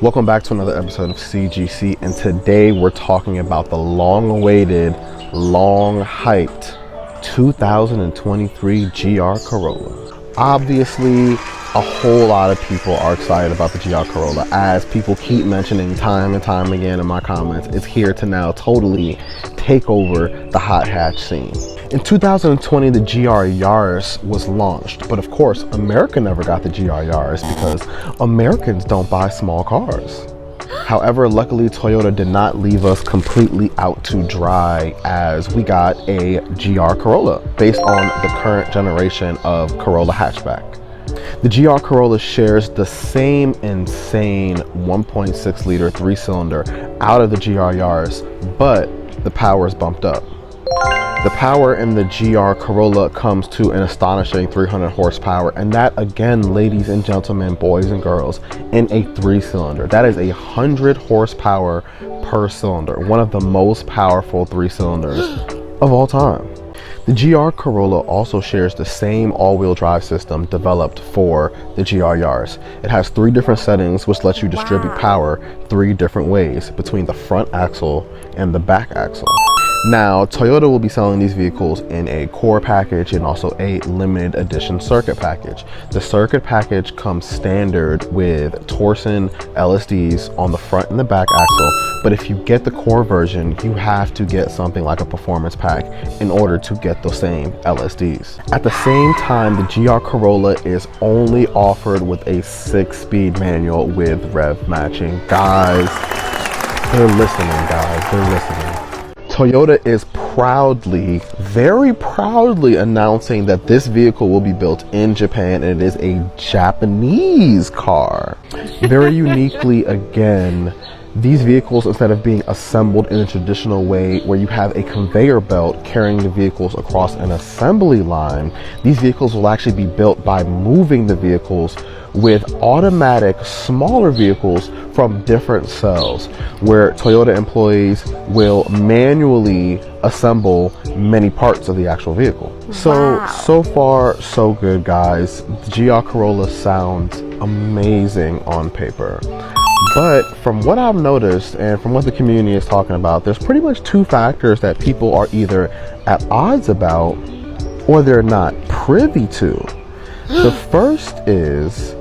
Welcome back to another episode of CGC, and today we're talking about the long-awaited, long-hyped 2023 GR Corolla. Obviously, a whole lot of people are excited about the GR Corolla, as people keep mentioning time and time again in my comments. It's here to now totally take over the hot hatch scene. In 2020, the GR Yaris was launched, but of course, America never got the GR Yaris because Americans don't buy small cars. However, luckily, Toyota did not leave us completely out to dry, as we got a GR Corolla based on the current generation of Corolla hatchback. The GR Corolla shares the same insane 1.6 liter 3-cylinder out of the GR Yaris, but the power is bumped up. The power in the GR Corolla comes to an astonishing 300 horsepower, and that, again, ladies and gentlemen, boys and girls, in a 3-cylinder. That is 100 horsepower per cylinder, one of the most powerful 3-cylinders of all time. The GR Corolla also shares the same all-wheel drive system developed for the GR Yaris. It has 3 different settings which lets you distribute power 3 different ways between the front axle and the back axle. Now, Toyota will be selling these vehicles in a core package and also a limited edition circuit package. The circuit package comes standard with Torsen LSDs on the front and the back axle, but if you get the core version, you have to get something like a performance pack in order to get those same LSDs. At the same time, the GR Corolla is only offered with a 6-speed manual with rev matching. Guys, they're listening, guys, they're listening. Toyota is proudly, very proudly announcing that this vehicle will be built in Japan, and it is a Japanese car. Very uniquely, again, these vehicles, instead of being assembled in a traditional way where you have a conveyor belt carrying the vehicles across an assembly line, these vehicles will actually be built by moving the vehicles with automatic smaller vehicles from different cells, where Toyota employees will manually assemble many parts of the actual vehicle. So far so good, guys. The GR Corolla sounds amazing on paper, but from what I've noticed and from what the community is talking about, there's pretty much 2 factors that people are either at odds about or they're not privy to. The first is,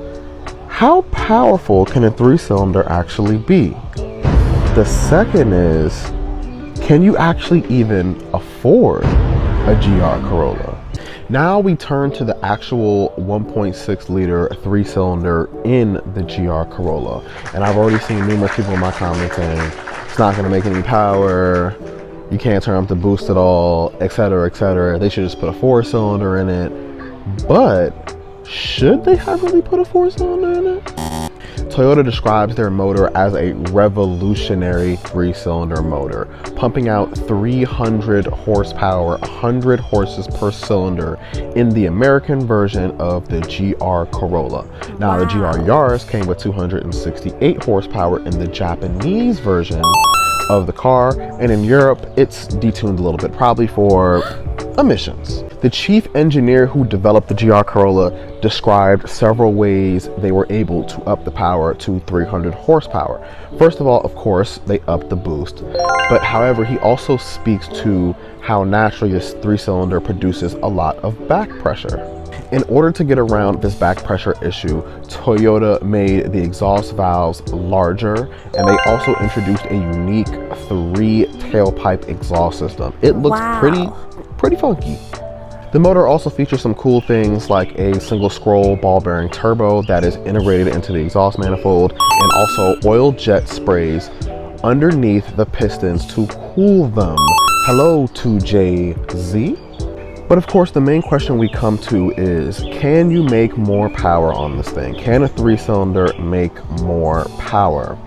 how powerful can a 3-cylinder actually be? The second is, can you actually even afford a GR Corolla? Now we turn to the actual 1.6 liter 3-cylinder in the GR Corolla. And I've already seen numerous people in my comments saying it's not gonna make any power, you can't turn up the boost at all, etc., etc. They should just put a 4-cylinder in it. But should they have really put a 4-cylinder in it? Toyota describes their motor as a revolutionary 3-cylinder motor, pumping out 300 horsepower, 100 horses per cylinder in the American version of the GR Corolla. Now, the GR Yaris came with 268 horsepower in the Japanese version of the car, and in Europe, it's detuned a little bit, probably for emissions. The chief engineer who developed the GR Corolla described several ways they were able to up the power to 300 horsepower. First of all, of course, they upped the boost, but however, he also speaks to how naturally this 3-cylinder produces a lot of back pressure. In order to get around this back pressure issue, Toyota made the exhaust valves larger, and they also introduced a unique 3-tailpipe exhaust system. It looks pretty funky. The motor also features some cool things like a single scroll ball bearing turbo that is integrated into the exhaust manifold, and also oil jet sprays underneath the pistons to cool them. Hello 2JZ. But of course, the main question we come to is, can you make more power on this thing? Can a 3-cylinder make more power?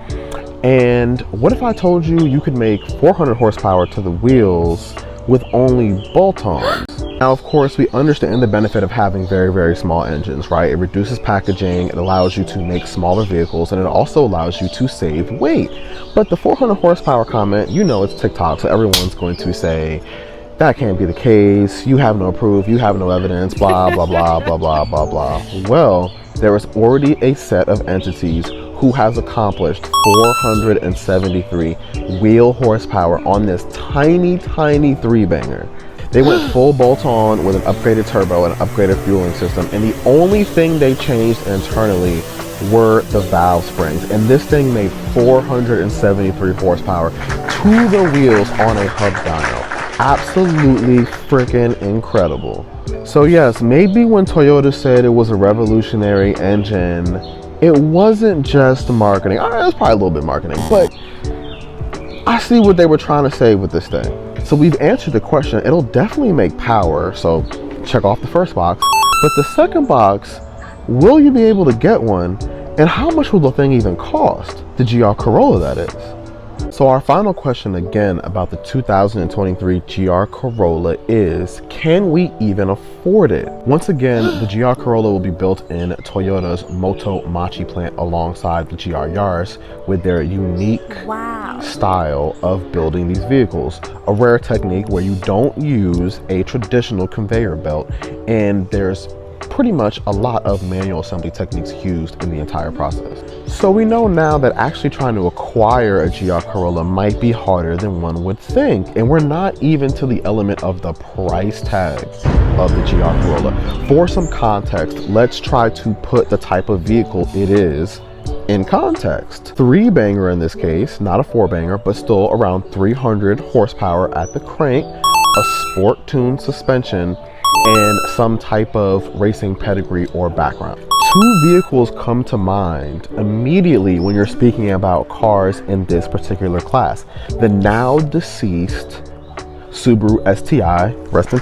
And what if I told you you could make 400 horsepower to the wheels with only bolt-ons? Now, of course, we understand the benefit of having very, very small engines, right? It reduces packaging, it allows you to make smaller vehicles, and it also allows you to save weight. But the 400 horsepower comment, you know it's TikTok, so everyone's going to say, that can't be the case, you have no proof, you have no evidence, blah, blah, blah, blah, blah, blah, blah. Well, there is already a set of entities who has accomplished 473 wheel horsepower on this tiny, tiny three-banger. They went full bolt-on with an upgraded turbo and an upgraded fueling system, and the only thing they changed internally were the valve springs, and this thing made 473 horsepower to the wheels on a hub dyno. Absolutely freaking incredible. So yes, maybe when Toyota said it was a revolutionary engine, it wasn't just marketing. All right, it was probably a little bit marketing, but I see what they were trying to say with this thing. So we've answered the question. It'll definitely make power, so check off the first box. But the second box, will you be able to get one? And how much will the thing even cost? The GR Corolla, that is. So our final question again about the 2023 GR Corolla is, can we even afford it? Once again, the GR Corolla will be built in Toyota's Moto Machi plant alongside the GR Yaris with their unique style of building these vehicles. A rare technique where you don't use a traditional conveyor belt, and there's pretty much a lot of manual assembly techniques used in the entire process. So we know now that actually trying to acquire a GR Corolla might be harder than one would think, and we're not even to the element of the price tag of the GR Corolla. For some context, let's try to put the type of vehicle it is in context. Three-banger in this case, not a four-banger, but still around 300 horsepower at the crank, a sport-tuned suspension, and some type of racing pedigree or background. Two vehicles come to mind immediately when you're speaking about cars in this particular class. The now deceased Subaru STI, rest in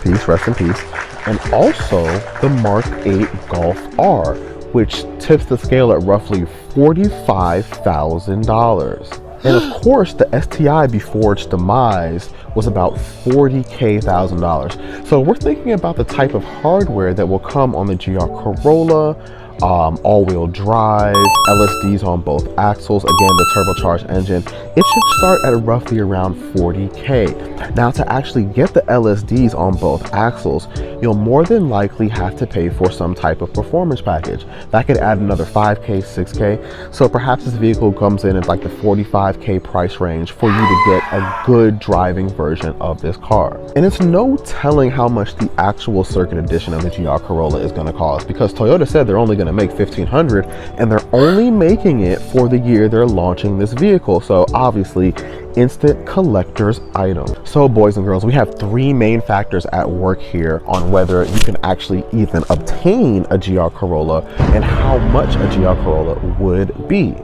peace, and also the Mark 8 Golf R, which tips the scale at roughly $45,000. And of course, the STI before its demise was about $40,000. So we're thinking about the type of hardware that will come on the GR Corolla, all-wheel drive, LSDs on both axles, again the turbocharged engine. It should start at roughly around $40K. Now, to actually get the LSDs on both axles, you'll more than likely have to pay for some type of performance package. That could add another 5K, 6K. So perhaps this vehicle comes in at like the 45K price range for you to get a good driving version of this car. And it's no telling how much the actual circuit edition of the GR Corolla is going to cost, because Toyota said they're only going to make 1,500, and they're only making it for the year they're launching this vehicle. So obviously, instant collector's item. So boys and girls, we have three main factors at work here on whether you can actually even obtain a GR Corolla and how much a GR Corolla would be.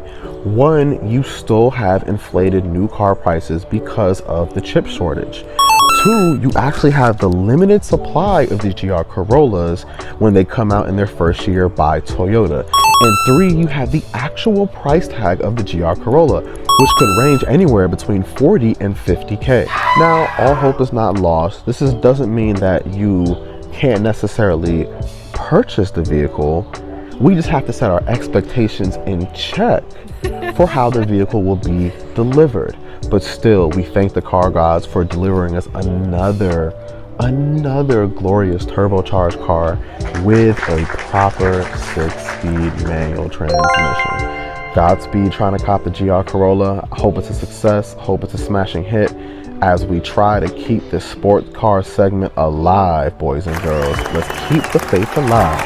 One, you still have inflated new car prices because of the chip shortage. Two, you actually have the limited supply of the GR Corollas when they come out in their first year by Toyota. And three, you have the actual price tag of the GR Corolla, which could range anywhere between 40 and 50K. Now, all hope is not lost. This doesn't mean that you can't necessarily purchase the vehicle. We just have to set our expectations in check for how the vehicle will be delivered. But still, we thank the car gods for delivering us another glorious turbocharged car with a proper 6-speed manual transmission. Godspeed trying to cop the GR Corolla. I hope it's a success. Hope it's a smashing hit as we try to keep this sport car segment alive, boys and girls. Let's keep the faith alive.